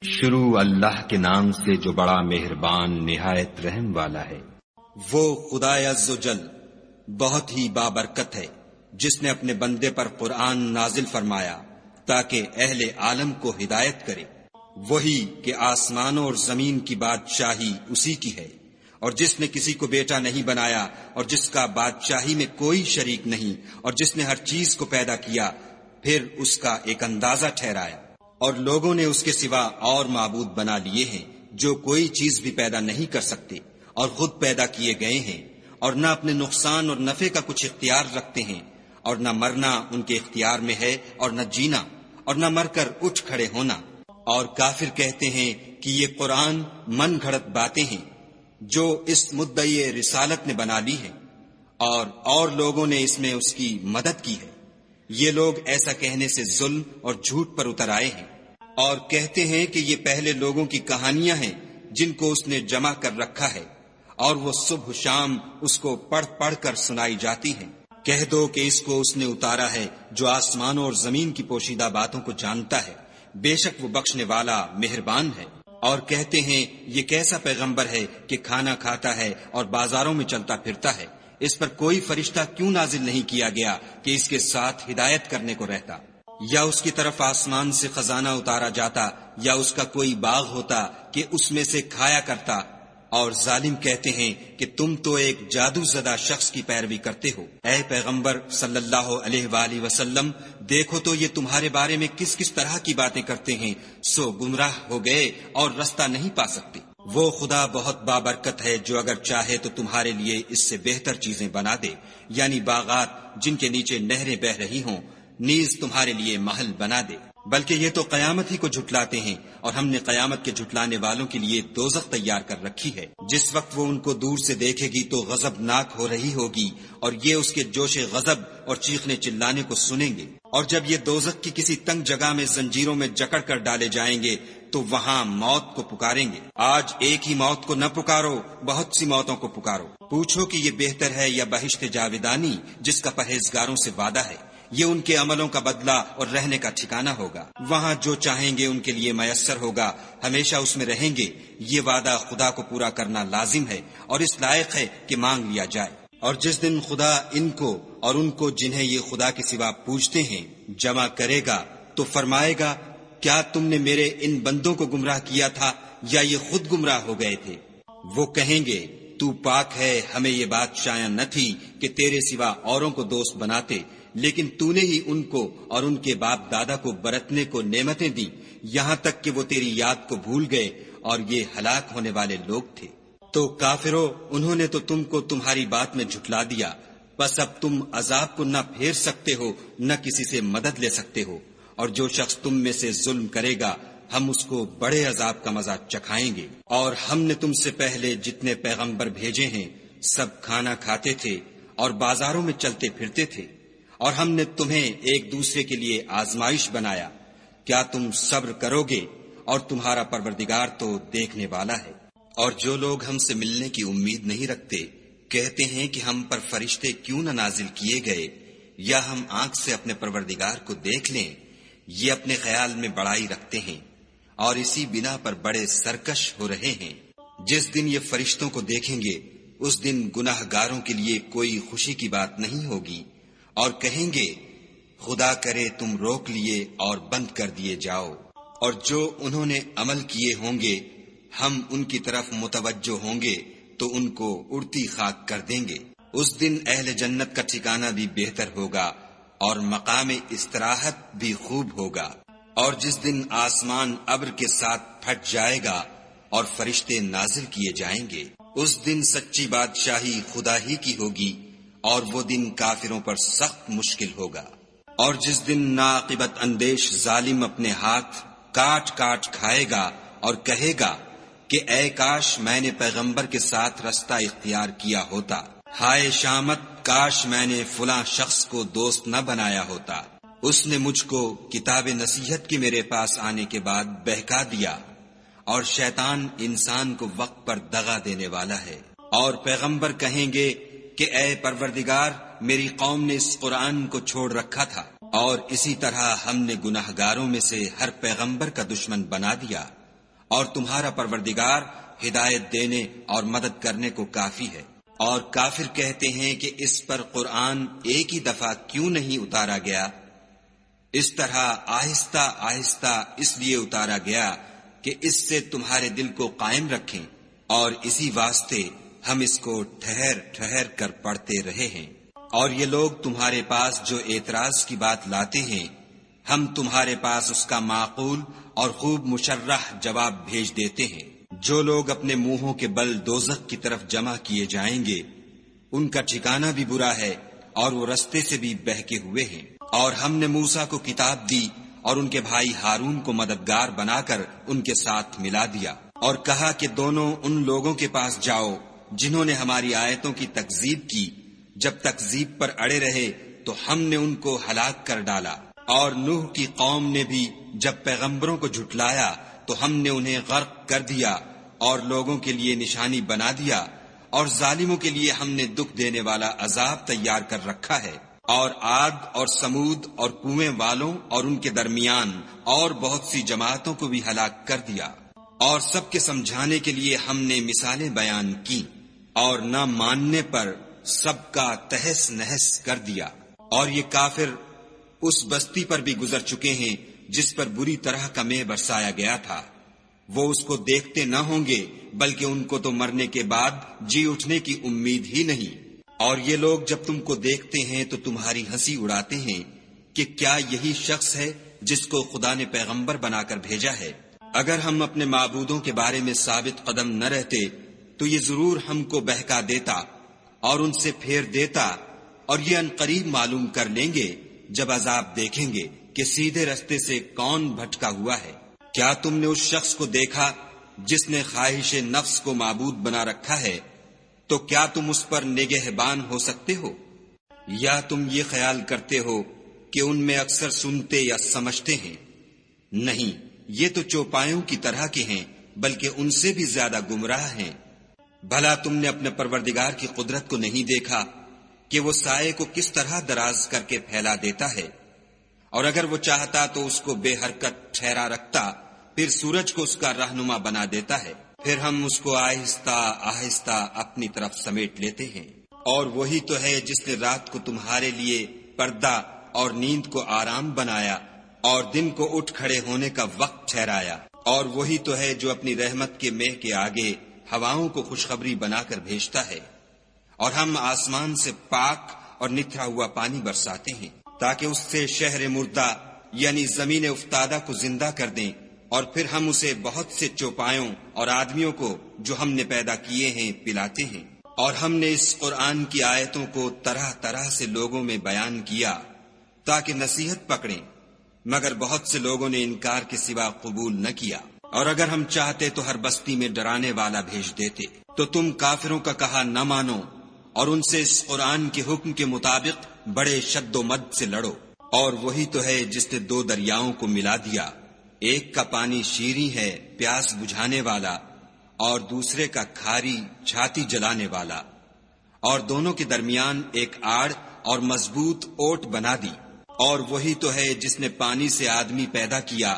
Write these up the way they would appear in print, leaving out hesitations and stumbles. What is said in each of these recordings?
شروع اللہ کے نام سے جو بڑا مہربان نہایت رحم والا ہے۔ وہ خدائے عز و جل بہت ہی بابرکت ہے جس نے اپنے بندے پر قرآن نازل فرمایا تاکہ اہل عالم کو ہدایت کرے۔ وہی کہ آسمانوں اور زمین کی بادشاہی اسی کی ہے، اور جس نے کسی کو بیٹا نہیں بنایا، اور جس کا بادشاہی میں کوئی شریک نہیں، اور جس نے ہر چیز کو پیدا کیا پھر اس کا ایک اندازہ ٹھہرایا۔ اور لوگوں نے اس کے سوا اور معبود بنا لیے ہیں جو کوئی چیز بھی پیدا نہیں کر سکتے اور خود پیدا کیے گئے ہیں، اور نہ اپنے نقصان اور نفع کا کچھ اختیار رکھتے ہیں، اور نہ مرنا ان کے اختیار میں ہے اور نہ جینا، اور نہ مر کر اٹھ کھڑے ہونا۔ اور کافر کہتے ہیں کہ یہ قرآن من گھڑت باتیں ہیں جو اس مدعی رسالت نے بنا لی ہیں، اور لوگوں نے اس میں اس کی مدد کی ہے۔ یہ لوگ ایسا کہنے سے ظلم اور جھوٹ پر اتر آئے ہیں، اور کہتے ہیں کہ یہ پہلے لوگوں کی کہانیاں ہیں جن کو اس نے جمع کر رکھا ہے، اور وہ صبح شام اس کو پڑھ پڑھ کر سنائی جاتی ہیں۔ کہہ دو کہ اس کو اس نے اتارا ہے جو آسمانوں اور زمین کی پوشیدہ باتوں کو جانتا ہے، بے شک وہ بخشنے والا مہربان ہے۔ اور کہتے ہیں یہ کیسا پیغمبر ہے کہ کھانا کھاتا ہے اور بازاروں میں چلتا پھرتا ہے، اس پر کوئی فرشتہ کیوں نازل نہیں کیا گیا کہ اس کے ساتھ ہدایت کرنے کو رہتا؟ یا اس کی طرف آسمان سے خزانہ اتارا جاتا، یا اس کا کوئی باغ ہوتا کہ اس میں سے کھایا کرتا۔ اور ظالم کہتے ہیں کہ تم تو ایک جادو زدہ شخص کی پیروی کرتے ہو۔ اے پیغمبر صلی اللہ علیہ وآلہ وسلم، دیکھو تو یہ تمہارے بارے میں کس کس طرح کی باتیں کرتے ہیں، سو گمراہ ہو گئے اور رستہ نہیں پا سکتے۔ وہ خدا بہت بابرکت ہے جو اگر چاہے تو تمہارے لیے اس سے بہتر چیزیں بنا دے، یعنی باغات جن کے نیچے نہریں بہ رہی ہوں، نیز تمہارے لیے محل بنا دے۔ بلکہ یہ تو قیامت ہی کو جھٹلاتے ہیں، اور ہم نے قیامت کے جھٹلانے والوں کے لیے دوزخ تیار کر رکھی ہے۔ جس وقت وہ ان کو دور سے دیکھے گی تو غضبناک ہو رہی ہوگی، اور یہ اس کے جوش غضب اور چیخنے چلانے کو سنیں گے۔ اور جب یہ دوزخ کی کسی تنگ جگہ میں زنجیروں میں جکڑ کر ڈالے جائیں گے تو وہاں موت کو پکاریں گے۔ آج ایک ہی موت کو نہ پکارو، بہت سی موتوں کو پکارو۔ پوچھو کہ یہ بہتر ہے یا بہشت جاودانی جس کا پرہیزگاروں سے وعدہ ہے؟ یہ ان کے عملوں کا بدلہ اور رہنے کا ٹھکانہ ہوگا۔ وہاں جو چاہیں گے ان کے لیے میسر ہوگا، ہمیشہ اس میں رہیں گے۔ یہ وعدہ خدا کو پورا کرنا لازم ہے اور اس لائق ہے کہ مانگ لیا جائے۔ اور جس دن خدا ان کو اور ان کو جنہیں یہ خدا کے سوا پوجتے ہیں جمع کرے گا تو فرمائے گا، کیا تم نے میرے ان بندوں کو گمراہ کیا تھا یا یہ خود گمراہ ہو گئے تھے؟ وہ کہیں گے، تو پاک ہے، ہمیں یہ بات شایع نہ تھی کہ تیرے سوا اوروں کو دوست بناتے، لیکن تو نے ہی ان کو اور ان کے باپ دادا کو برتنے کو نعمتیں دی، یہاں تک کہ وہ تیری یاد کو بھول گئے، اور یہ ہلاک ہونے والے لوگ تھے۔ تو کافرو، انہوں نے تو تم کو تمہاری بات میں جھٹلا دیا، بس اب تم عذاب کو نہ پھیر سکتے ہو نہ کسی سے مدد لے سکتے ہو، اور جو شخص تم میں سے ظلم کرے گا ہم اس کو بڑے عذاب کا مزہ چکھائیں گے۔ اور ہم نے تم سے پہلے جتنے پیغمبر بھیجے ہیں سب کھانا کھاتے تھے اور بازاروں میں چلتے پھرتے تھے، اور ہم نے تمہیں ایک دوسرے کے لیے آزمائش بنایا۔ کیا تم صبر کرو گے؟ اور تمہارا پروردگار تو دیکھنے والا ہے۔ اور جو لوگ ہم سے ملنے کی امید نہیں رکھتے کہتے ہیں کہ ہم پر فرشتے کیوں نہ نازل کیے گئے، یا ہم آنکھ سے اپنے پروردگار کو دیکھ لیں۔ یہ اپنے خیال میں بڑائی رکھتے ہیں اور اسی بنا پر بڑے سرکش ہو رہے ہیں۔ جس دن یہ فرشتوں کو دیکھیں گے اس دن گناہ گاروں کے لیے کوئی خوشی کی بات نہیں ہوگی، اور کہیں گے، خدا کرے تم روک لیے اور بند کر دیے جاؤ۔ اور جو انہوں نے عمل کیے ہوں گے ہم ان کی طرف متوجہ ہوں گے تو ان کو اڑتی خاک کر دیں گے۔ اس دن اہل جنت کا ٹھکانہ بھی بہتر ہوگا اور مقام استراحت بھی خوب ہوگا۔ اور جس دن آسمان ابر کے ساتھ پھٹ جائے گا اور فرشتے نازل کیے جائیں گے، اس دن سچی بادشاہی خدا ہی کی ہوگی، اور وہ دن کافروں پر سخت مشکل ہوگا۔ اور جس دن ناعاقبت اندیش ظالم اپنے ہاتھ کاٹ کاٹ کھائے گا اور کہے گا کہ اے کاش میں نے پیغمبر کے ساتھ رستہ اختیار کیا ہوتا، ہائے شامت، کاش میں نے فلاں شخص کو دوست نہ بنایا ہوتا، اس نے مجھ کو کتاب نصیحت کے میرے پاس آنے کے بعد بہکا دیا۔ اور شیطان انسان کو وقت پر دغا دینے والا ہے۔ اور پیغمبر کہیں گے کہ اے پروردگار، میری قوم نے اس قرآن کو چھوڑ رکھا تھا، اور اسی طرح ہم نے گناہگاروں میں سے ہر پیغمبر کا دشمن بنا دیا۔ اور تمہارا پروردگار ہدایت دینے اور مدد کرنے کو کافی ہے۔ اور کافر کہتے ہیں کہ اس پر قرآن ایک ہی دفعہ کیوں نہیں اتارا گیا؟ اس طرح آہستہ آہستہ اس لیے اتارا گیا کہ اس سے تمہارے دل کو قائم رکھیں، اور اسی واسطے ہم اس کو ٹھہر ٹھہر کر پڑھتے رہے ہیں۔ اور یہ لوگ تمہارے پاس جو اعتراض کی بات لاتے ہیں، ہم تمہارے پاس اس کا معقول اور خوب مشرح جواب بھیج دیتے ہیں۔ جو لوگ اپنے منہوں کے بل دوزخ کی طرف جمع کیے جائیں گے، ان کا ٹھکانہ بھی برا ہے اور وہ رستے سے بھی بہکے ہوئے ہیں۔ اور ہم نے موسیٰ کو کتاب دی اور ان کے بھائی ہارون کو مددگار بنا کر ان کے ساتھ ملا دیا، اور کہا کہ دونوں ان لوگوں کے پاس جاؤ جنہوں نے ہماری آیتوں کی تکذیب کی۔ جب تکذیب پر اڑے رہے تو ہم نے ان کو ہلاک کر ڈالا۔ اور نوح کی قوم نے بھی جب پیغمبروں کو جھٹلایا تو ہم نے انہیں غرق کر دیا اور لوگوں کے لیے نشانی بنا دیا، اور ظالموں کے لیے ہم نے دکھ دینے والا عذاب تیار کر رکھا ہے۔ اور عاد اور سمود اور کنویں والوں اور ان کے درمیان اور بہت سی جماعتوں کو بھی ہلاک کر دیا، اور سب کے سمجھانے کے لیے ہم نے مثالیں بیان کی، اور نہ ماننے پر سب کا تہس نہس کر دیا۔ اور یہ کافر اس بستی پر بھی گزر چکے ہیں جس پر بری طرح کا مے برسایا گیا تھا، وہ اس کو دیکھتے نہ ہوں گے بلکہ ان کو تو مرنے کے بعد جی اٹھنے کی امید ہی نہیں۔ اور یہ لوگ جب تم کو دیکھتے ہیں تو تمہاری ہنسی اڑاتے ہیں کہ کیا یہی شخص ہے جس کو خدا نے پیغمبر بنا کر بھیجا ہے؟ اگر ہم اپنے معبودوں کے بارے میں ثابت قدم نہ رہتے تو یہ ضرور ہم کو بہکا دیتا اور ان سے پھیر دیتا، اور یہ عنقریب معلوم کر لیں گے جب عذاب دیکھیں گے کہ سیدھے رستے سے کون بھٹکا ہوا ہے۔ کیا تم نے اس شخص کو دیکھا جس نے خواہش نفس کو معبود بنا رکھا ہے؟ تو کیا تم اس پر نگہبان ہو سکتے ہو؟ یا تم یہ خیال کرتے ہو کہ ان میں اکثر سنتے یا سمجھتے ہیں؟ نہیں، یہ تو چوپایوں کی طرح کے ہیں، بلکہ ان سے بھی زیادہ گمراہ ہیں۔ بھلا تم نے اپنے پروردگار کی قدرت کو نہیں دیکھا کہ وہ سائے کو کس طرح دراز کر کے پھیلا دیتا ہے؟ اور اگر وہ چاہتا تو اس کو بے حرکت ٹھہرا رکھتا، پھر سورج کو اس کا رہنما بنا دیتا ہے، پھر ہم اس کو آہستہ آہستہ اپنی طرف سمیٹ لیتے ہیں۔ اور وہی تو ہے جس نے رات کو تمہارے لیے پردہ اور نیند کو آرام بنایا اور دن کو اٹھ کھڑے ہونے کا وقت ٹھہرایا۔ اور وہی تو ہے جو اپنی رحمت کے مہ کے آگے ہواؤں کو خوشخبری بنا کر بھیجتا ہے، اور ہم آسمان سے پاک اور نتھرا ہوا پانی برساتے ہیں تاکہ اس سے شہر مردہ یعنی زمین افتادہ کو زندہ کر دیں، اور پھر ہم اسے بہت سے چوپایوں اور آدمیوں کو جو ہم نے پیدا کیے ہیں پلاتے ہیں۔ اور ہم نے اس قرآن کی آیتوں کو طرح طرح سے لوگوں میں بیان کیا تاکہ نصیحت پکڑیں، مگر بہت سے لوگوں نے انکار کے سوا قبول نہ کیا۔ اور اگر ہم چاہتے تو ہر بستی میں ڈرانے والا بھیج دیتے، تو تم کافروں کا کہا نہ مانو اور ان سے اس قرآن کے حکم کے مطابق بڑے شد و مد سے لڑو۔ اور وہی تو ہے جس نے دو دریاؤں کو ملا دیا، ایک کا پانی شیریں ہے پیاس بجھانے والا، اور دوسرے کا کھاری چھاتی جلانے والا، اور دونوں کے درمیان ایک آڑ اور مضبوط اوٹ بنا دی۔ اور وہی تو ہے جس نے پانی سے آدمی پیدا کیا،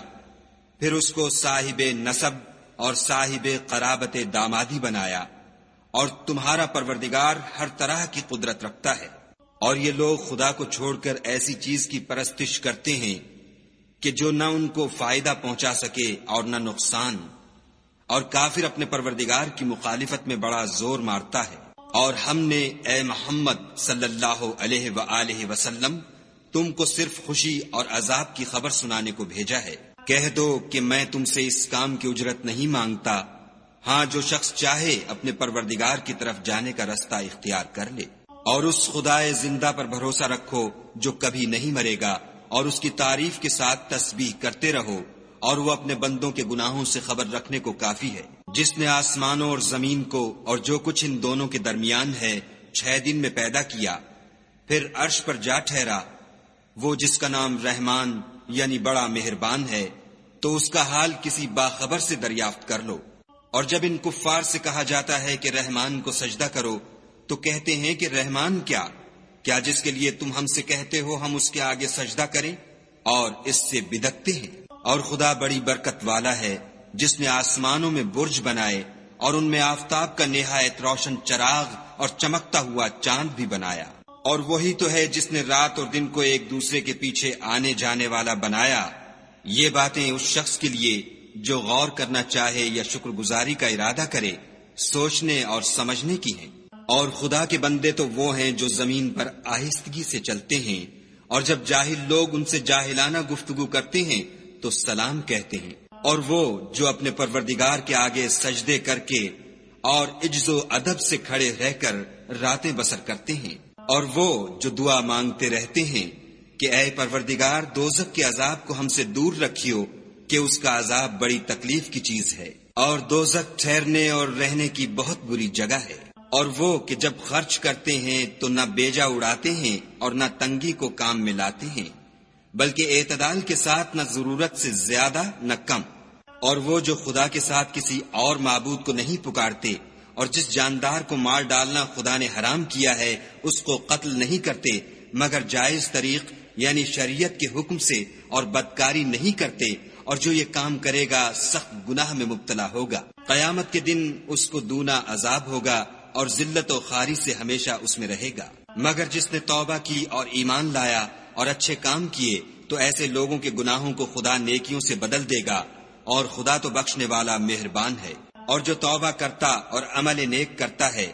پھر اس کو صاحب نسب اور صاحب قرابت دامادی بنایا۔ اور تمہارا پروردگار ہر طرح کی قدرت رکھتا ہے۔ اور یہ لوگ خدا کو چھوڑ کر ایسی چیز کی پرستش کرتے ہیں کہ جو نہ ان کو فائدہ پہنچا سکے اور نہ نقصان، اور کافر اپنے پروردگار کی مخالفت میں بڑا زور مارتا ہے۔ اور ہم نے اے محمد صلی اللہ علیہ وآلہ وسلم تم کو صرف خوشی اور عذاب کی خبر سنانے کو بھیجا ہے۔ کہہ دو کہ میں تم سے اس کام کی اجرت نہیں مانگتا، ہاں جو شخص چاہے اپنے پروردگار کی طرف جانے کا رستہ اختیار کر لے۔ اور اس خدائے زندہ پر بھروسہ رکھو جو کبھی نہیں مرے گا، اور اس کی تعریف کے ساتھ تسبیح کرتے رہو، اور وہ اپنے بندوں کے گناہوں سے خبر رکھنے کو کافی ہے۔ جس نے آسمانوں اور زمین کو اور جو کچھ ان دونوں کے درمیان ہے 6 دن میں پیدا کیا، پھر عرش پر جا ٹھہرا، وہ جس کا نام رحمان یعنی بڑا مہربان ہے، تو اس کا حال کسی باخبر سے دریافت کر لو۔ اور جب ان کفار سے کہا جاتا ہے کہ رحمان کو سجدہ کرو تو کہتے ہیں کہ رحمان کیا جس کے لیے تم ہم سے کہتے ہو ہم اس کے آگے سجدہ کریں، اور اس سے بدعتے ہیں۔ اور خدا بڑی برکت والا ہے، جس نے آسمانوں میں برج بنائے اور ان میں آفتاب کا نہایت روشن چراغ اور چمکتا ہوا چاند بھی بنایا، اور وہی تو ہے جس نے رات اور دن کو ایک دوسرے کے پیچھے آنے جانے والا بنایا۔ یہ باتیں اس شخص کے لیے جو غور کرنا چاہے یا شکر گزاری کا ارادہ کرے سوچنے اور سمجھنے کی ہیں۔ اور خدا کے بندے تو وہ ہیں جو زمین پر آہستگی سے چلتے ہیں، اور جب جاہل لوگ ان سے جاہلانہ گفتگو کرتے ہیں تو سلام کہتے ہیں، اور وہ جو اپنے پروردگار کے آگے سجدے کر کے اور عجز و ادب سے کھڑے رہ کر راتیں بسر کرتے ہیں، اور وہ جو دعا مانگتے رہتے ہیں کہ اے پروردگار دوزخ کے عذاب کو ہم سے دور رکھیو کہ اس کا عذاب بڑی تکلیف کی چیز ہے، اور دوزخ ٹھہرنے اور رہنے کی بہت بری جگہ ہے۔ اور وہ کہ جب خرچ کرتے ہیں تو نہ بیجا اڑاتے ہیں اور نہ تنگی کو کام میں لاتے ہیں، بلکہ اعتدال کے ساتھ نہ ضرورت سے زیادہ نہ کم۔ اور وہ جو خدا کے ساتھ کسی اور معبود کو نہیں پکارتے، اور جس جاندار کو مار ڈالنا خدا نے حرام کیا ہے اس کو قتل نہیں کرتے مگر جائز طریق یعنی شریعت کے حکم سے، اور بدکاری نہیں کرتے، اور جو یہ کام کرے گا سخت گناہ میں مبتلا ہوگا۔ قیامت کے دن اس کو دونا عذاب ہوگا اور ذلت و خواری سے ہمیشہ اس میں رہے گا۔ مگر جس نے توبہ کی اور ایمان لایا اور اچھے کام کیے تو ایسے لوگوں کے گناہوں کو خدا نیکیوں سے بدل دے گا، اور خدا تو بخشنے والا مہربان ہے۔ اور جو توبہ کرتا اور عمل نیک کرتا ہے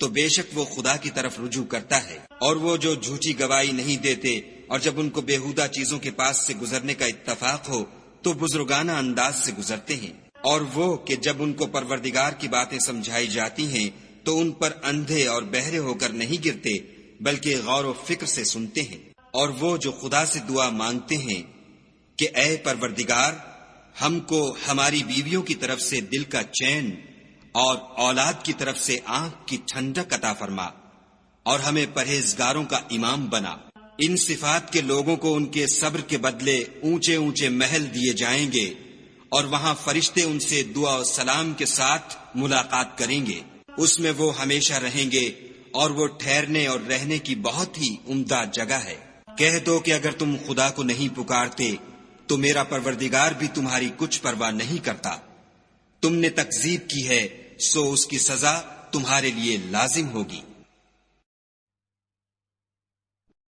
تو بے شک وہ خدا کی طرف رجوع کرتا ہے۔ اور وہ جو جھوٹی گواہی نہیں دیتے اور جب ان کو بےہودہ چیزوں کے پاس سے گزرنے کا اتفاق ہو تو بزرگانہ انداز سے گزرتے ہیں۔ اور وہ کہ جب ان کو پروردگار کی باتیں سمجھائی جاتی ہیں تو ان پر اندھے اور بہرے ہو کر نہیں گرتے بلکہ غور و فکر سے سنتے ہیں۔ اور وہ جو خدا سے دعا مانگتے ہیں کہ اے پروردگار ہم کو ہماری بیویوں کی طرف سے دل کا چین اور اولاد کی طرف سے آنکھ کی ٹھنڈک عطا فرما، اور ہمیں پرہیزگاروں کا امام بنا۔ ان صفات کے لوگوں کو ان کے صبر کے بدلے اونچے اونچے محل دیے جائیں گے، اور وہاں فرشتے ان سے دعا و سلام کے ساتھ ملاقات کریں گے۔ اس میں وہ ہمیشہ رہیں گے، اور وہ ٹھہرنے اور رہنے کی بہت ہی عمدہ جگہ ہے۔ کہہ دو کہ اگر تم خدا کو نہیں پکارتے تو میرا پروردگار بھی تمہاری کچھ پرواہ نہیں کرتا۔ تم نے تکذیب کی ہے سو اس کی سزا تمہارے لیے لازم ہوگی۔